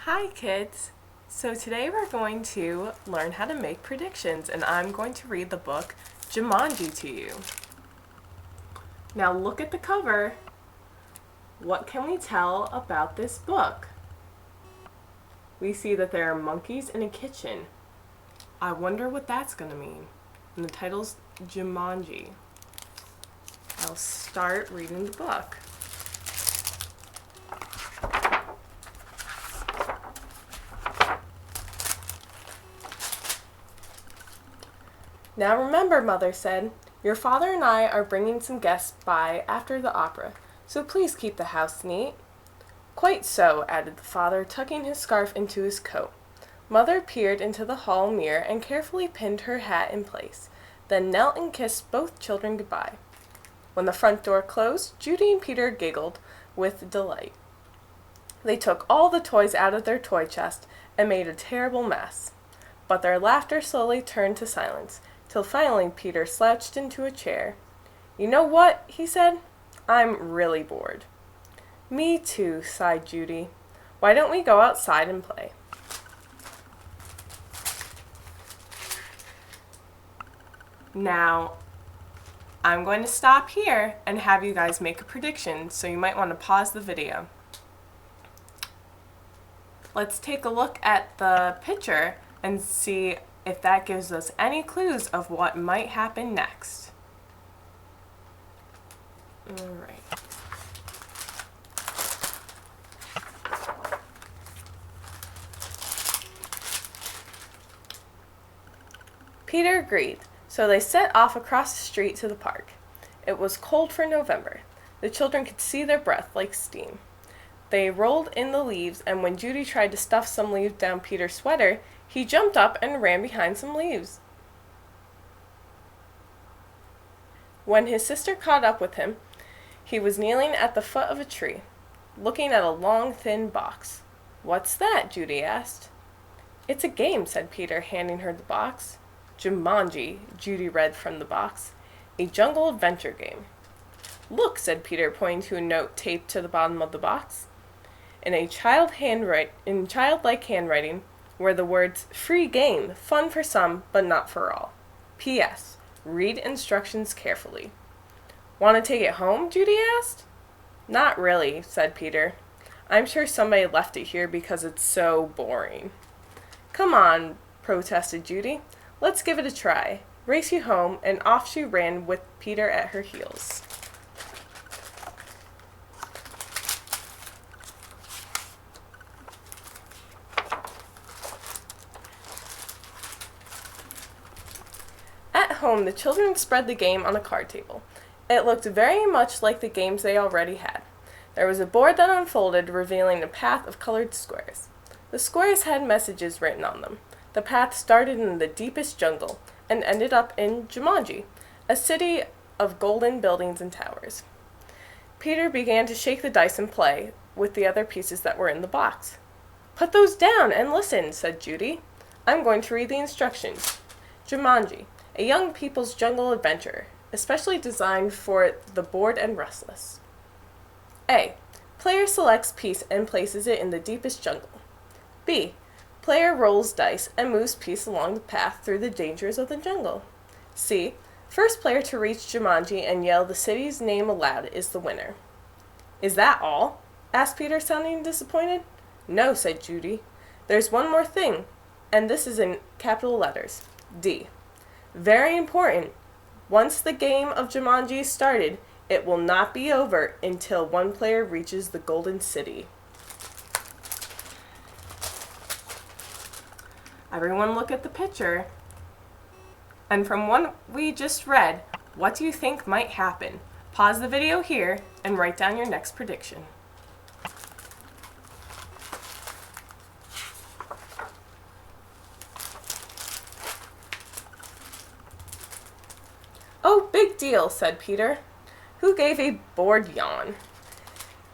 Hi kids! So today we're going to learn how to make predictions and I'm going to read the book Jumanji to you. Now look at the cover. What can we tell about this book? We see that there are monkeys in a kitchen. I wonder what that's going to mean. And the title's Jumanji. I'll start reading the book. Now remember, Mother said, your father and I are bringing some guests by after the opera, so please keep the house neat. Quite so, added the father, tucking his scarf into his coat. Mother peered into the hall mirror and carefully pinned her hat in place, then knelt and kissed both children goodbye. When the front door closed, Judy and Peter giggled with delight. They took all the toys out of their toy chest and made a terrible mess. But their laughter slowly turned to silence, till finally Peter slouched into a chair. You know what? He said. I'm really bored. Me too, sighed Judy. Why don't we go outside and play? Now, I'm going to stop here and have you guys make a prediction, so you might want to pause the video. Let's take a look at the picture and see if that gives us any clues of what might happen next. Alright. Peter agreed, so they set off across the street to the park. It was cold for November. The children could see their breath like steam. They rolled in the leaves, and when Judy tried to stuff some leaves down Peter's sweater, he jumped up and ran behind some leaves. When his sister caught up with him, he was kneeling at the foot of a tree, looking at a long, thin box. What's that? Judy asked. It's a game, said Peter, handing her the box. Jumanji, Judy read from the box. A jungle adventure game. Look, said Peter, pointing to a note taped to the bottom of the box. In childlike handwriting were the words, free game, fun for some, but not for all. P.S. Read instructions carefully. Want to take it home? Judy asked. Not really, said Peter. I'm sure somebody left it here because it's so boring. Come on, protested Judy. Let's give it a try. Race you home, and off she ran with Peter at her heels. At home, the children spread the game on a card table. It looked very much like the games they already had. There was a board that unfolded, revealing a path of colored squares. The squares had messages written on them. The path started in the deepest jungle and ended up in Jumanji, a city of golden buildings and towers. Peter began to shake the dice and play with the other pieces that were in the box. Put those down and listen, said Judy. I'm going to read the instructions. Jumanji, a young people's jungle adventure, especially designed for the bored and restless. A. Player selects piece and places it in the deepest jungle. B. Player rolls dice and moves piece along the path through the dangers of the jungle. C. First player to reach Jumanji and yell the city's name aloud is the winner. Is that all? Asked Peter, sounding disappointed. No, said Judy. There's one more thing, and this is in capital letters. D. Very important. Once the game of Jumanji started, it will not be over until one player reaches the Golden City. Everyone look at the picture. And from what we just read, what do you think might happen? Pause the video here and write down your next prediction. Oh, big deal, said Peter, who gave a bored yawn.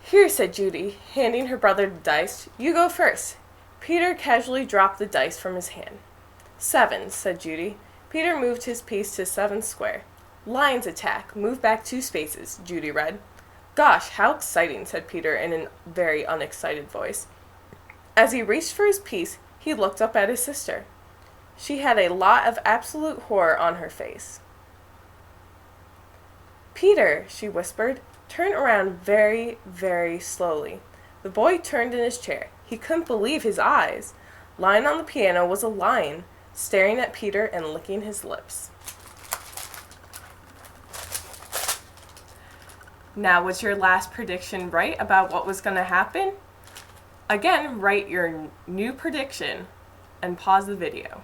Here, said Judy, handing her brother the dice. You go first. Peter casually dropped the dice from his hand. 7, said Judy. Peter moved his piece to 7th square. Lions attack. Move back 2 spaces, Judy read. Gosh, how exciting, said Peter in a very unexcited voice. As he reached for his piece, he looked up at his sister. She had a lot of absolute horror on her face. "Peter," she whispered, "turn around very, very slowly." The boy turned in his chair. He couldn't believe his eyes. Lying on the piano was a lion, staring at Peter and licking his lips. Now, was your last prediction right about what was going to happen? Again, write your new prediction and pause the video.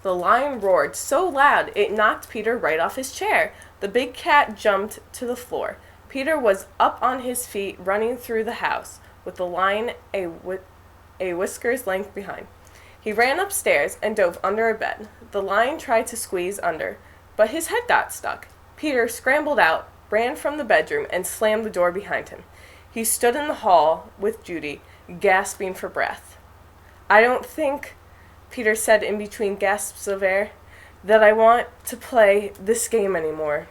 The lion roared so loud it knocked Peter right off his chair. The big cat jumped to the floor. Peter was up on his feet, running through the house, with the lion a whisker's length behind. He ran upstairs and dove under a bed. The lion tried to squeeze under, but his head got stuck. Peter scrambled out, ran from the bedroom, and slammed the door behind him. He stood in the hall with Judy, gasping for breath. "I don't think," Peter said in between gasps of air, "that I want to play this game anymore."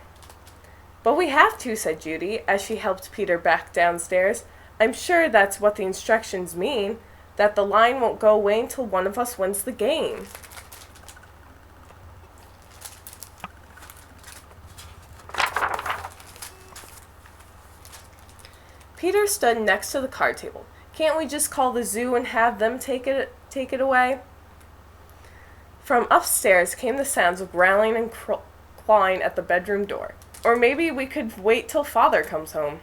"But we have to," said Judy, as she helped Peter back downstairs. "I'm sure that's what the instructions mean, that the line won't go away until one of us wins the game." Peter stood next to the card table. "Can't we just call the zoo and have them take it away?" From upstairs came the sounds of growling and clawing at the bedroom door. "Or maybe we could wait till Father comes home."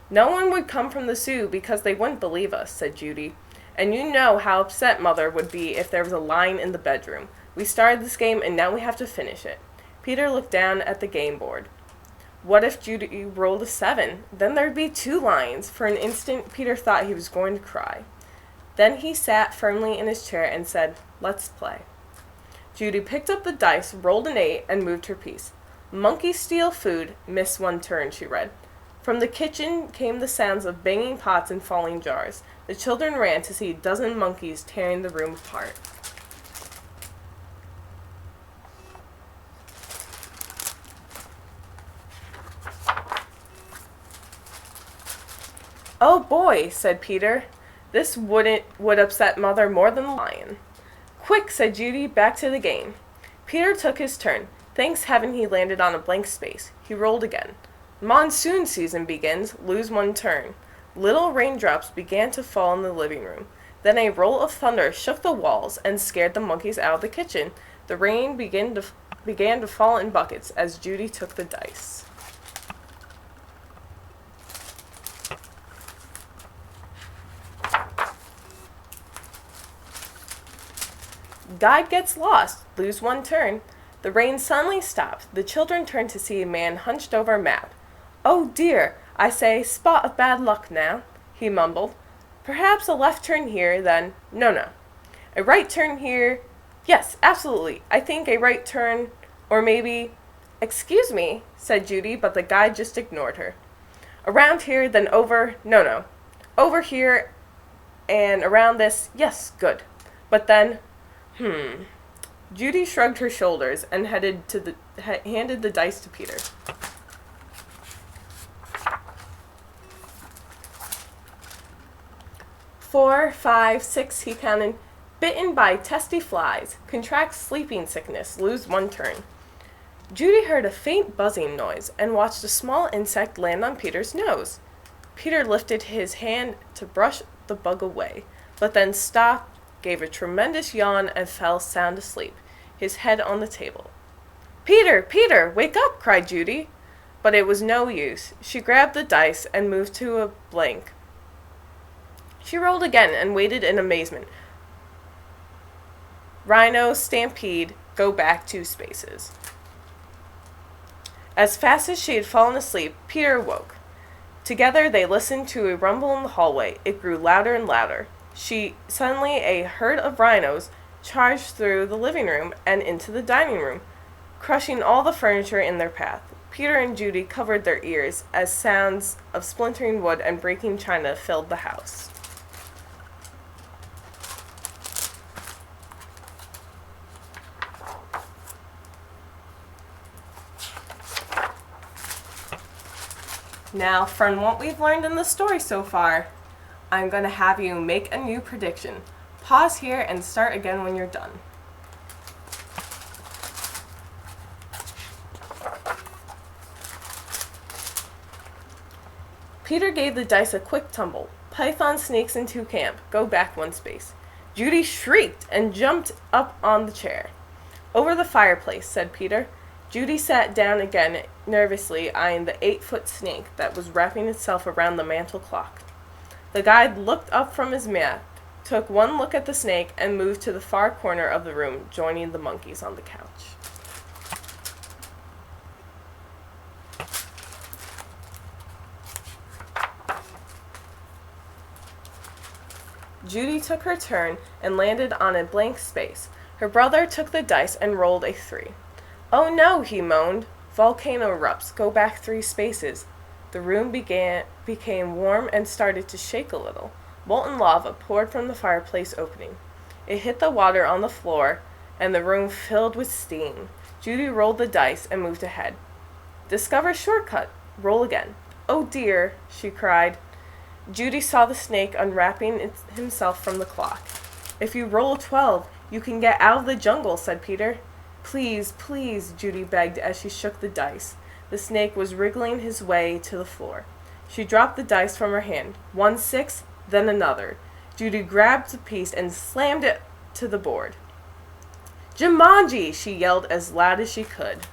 "No one would come from the zoo because they wouldn't believe us," said Judy. "And you know how upset Mother would be if there was a lion in the bedroom. We started this game and now we have to finish it." Peter looked down at the game board. What if Judy rolled a 7? Then there'd be 2 lions. For an instant, Peter thought he was going to cry. Then he sat firmly in his chair and said, "Let's play." Judy picked up the dice, rolled an 8, and moved her piece. "Monkeys steal food, miss 1 turn," she read. From the kitchen came the sounds of banging pots and falling jars. The children ran to see a dozen monkeys tearing the room apart. "Oh boy," said Peter. "This would upset Mother more than the lion." "Quick," said Judy, "back to the game." Peter took his turn. Thanks heaven he landed on a blank space. He rolled again. "Monsoon season begins, lose 1 turn." Little raindrops began to fall in the living room. Then a roll of thunder shook the walls and scared the monkeys out of the kitchen. The rain began to fall in buckets as Judy took the dice. Guide gets lost, lose 1 turn. The rain suddenly stopped. The children turned to see a man hunched over a map. "Oh dear, I say, spot of bad luck now," he mumbled. "Perhaps a left turn here, then. No. A right turn here. Yes, absolutely. I think a right turn, or maybe—" "Excuse me," said Judy, but the guide just ignored her. "Around here, then over. No. Over here, and around this. Yes, good. But then, Judy shrugged her shoulders and handed the dice to Peter. "4, 5, 6, he counted. Bitten by testy flies. Contracts sleeping sickness. Lose 1 turn." Judy heard a faint buzzing noise and watched a small insect land on Peter's nose. Peter lifted his hand to brush the bug away, but then stopped, gave a tremendous yawn, and fell sound asleep, his head on the table. Peter, wake up!" cried Judy. But it was no use. She grabbed the dice and moved to a blank. She rolled again and waited in amazement. Rhino, stampede, go back 2 spaces. As fast as she had fallen asleep, Peter awoke. Together they listened to a rumble in the hallway. It grew louder and louder. Suddenly a herd of rhinos charged through the living room and into the dining room, crushing all the furniture in their path. Peter and Judy covered their ears as sounds of splintering wood and breaking china filled the house. Now, from what we've learned in the story so far, I'm going to have you make a new prediction. Pause here and start again when you're done. Peter gave the dice a quick tumble. Python sneaks into camp. Go back one space. Judy shrieked and jumped up on the chair. Over the fireplace, said Peter. Judy sat down again, nervously eyeing the 8-foot snake that was wrapping itself around the mantel clock. The guide looked up from his map, took one look at the snake, and moved to the far corner of the room, joining the monkeys on the couch. Judy took her turn and landed on a blank space. Her brother took the dice and rolled a 3. "Oh no," he moaned. "Volcano erupts. Go back 3 spaces." The room became warm and started to shake a little. Molten lava poured from the fireplace opening. It hit the water on the floor, and the room filled with steam. Judy rolled the dice and moved ahead. "Discover shortcut. Roll again." "Oh dear," she cried. Judy saw the snake unwrapping himself from the clock. "If you roll a 12, you can get out of the jungle," said Peter. "Please, please," Judy begged as she shook the dice. The snake was wriggling his way to the floor. She dropped the dice from her hand. 1 6, then another. Judy grabbed a piece and slammed it to the board. "Jumanji!" she yelled as loud as she could.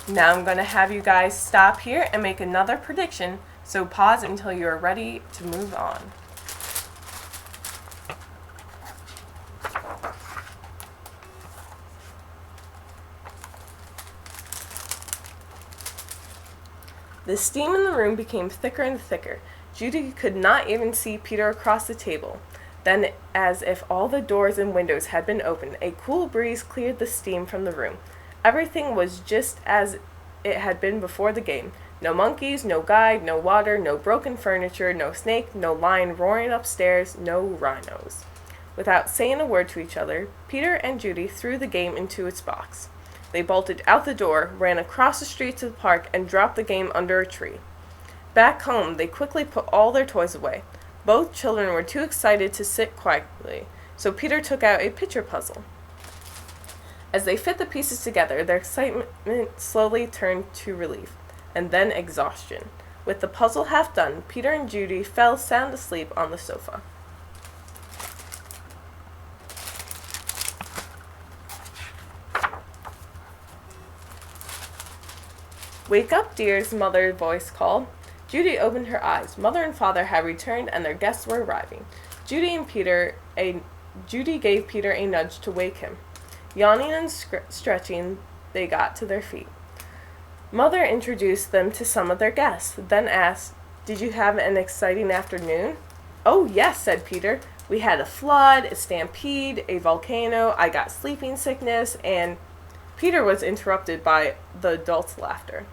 Now I'm going to have you guys stop here and make another prediction, so pause until you are ready to move on. The steam in the room became thicker and thicker. Judy could not even see Peter across the table. Then, as if all the doors and windows had been opened, a cool breeze cleared the steam from the room. Everything was just as it had been before the game. No monkeys, no guide, no water, no broken furniture, no snake, no lion roaring upstairs, no rhinos. Without saying a word to each other, Peter and Judy threw the game into its box. They bolted out the door, ran across the street to the park, and dropped the game under a tree. Back home, they quickly put all their toys away. Both children were too excited to sit quietly, so Peter took out a picture puzzle. As they fit the pieces together, their excitement slowly turned to relief, and then exhaustion. With the puzzle half done, Peter and Judy fell sound asleep on the sofa. "Wake up, dears," Mother's voice called. Judy opened her eyes. Mother and Father had returned, and their guests were arriving. Judy gave Peter a nudge to wake him. Yawning and stretching, they got to their feet. Mother introduced them to some of their guests, then asked, "Did you have an exciting afternoon?" "Oh, yes," said Peter. "We had a flood, a stampede, a volcano, I got sleeping sickness, and—" Peter was interrupted by the adults' laughter.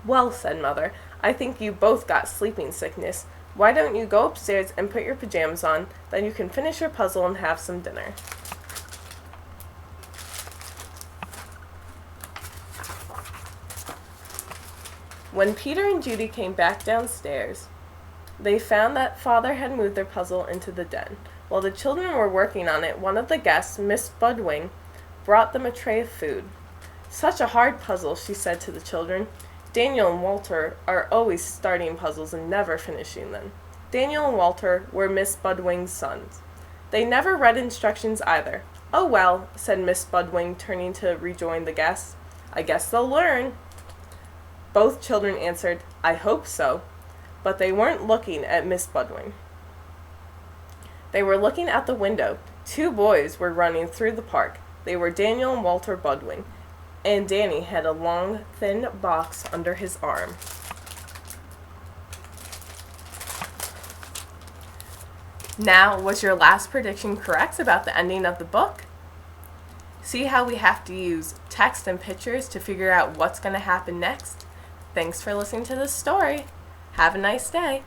"Well," said Mother, "I think you both got sleeping sickness. Why don't you go upstairs and put your pajamas on, then you can finish your puzzle and have some dinner." When Peter and Judy came back downstairs, they found that Father had moved their puzzle into the den. While the children were working on it, one of the guests, Miss Budwing, brought them a tray of food. "Such a hard puzzle," she said to the children. "Daniel and Walter are always starting puzzles and never finishing them." Daniel and Walter were Miss Budwing's sons. They never read instructions either. "Oh well," said Miss Budwing, turning to rejoin the guests. "I guess they'll learn." Both children answered, "I hope so," but they weren't looking at Miss Budwing. They were looking out the window. 2 boys were running through the park. They were Daniel and Walter Budwing, and Danny had a long, thin box under his arm. Now, was your last prediction correct about the ending of the book? See how we have to use text and pictures to figure out what's going to happen next? Thanks for listening to this story. Have a nice day.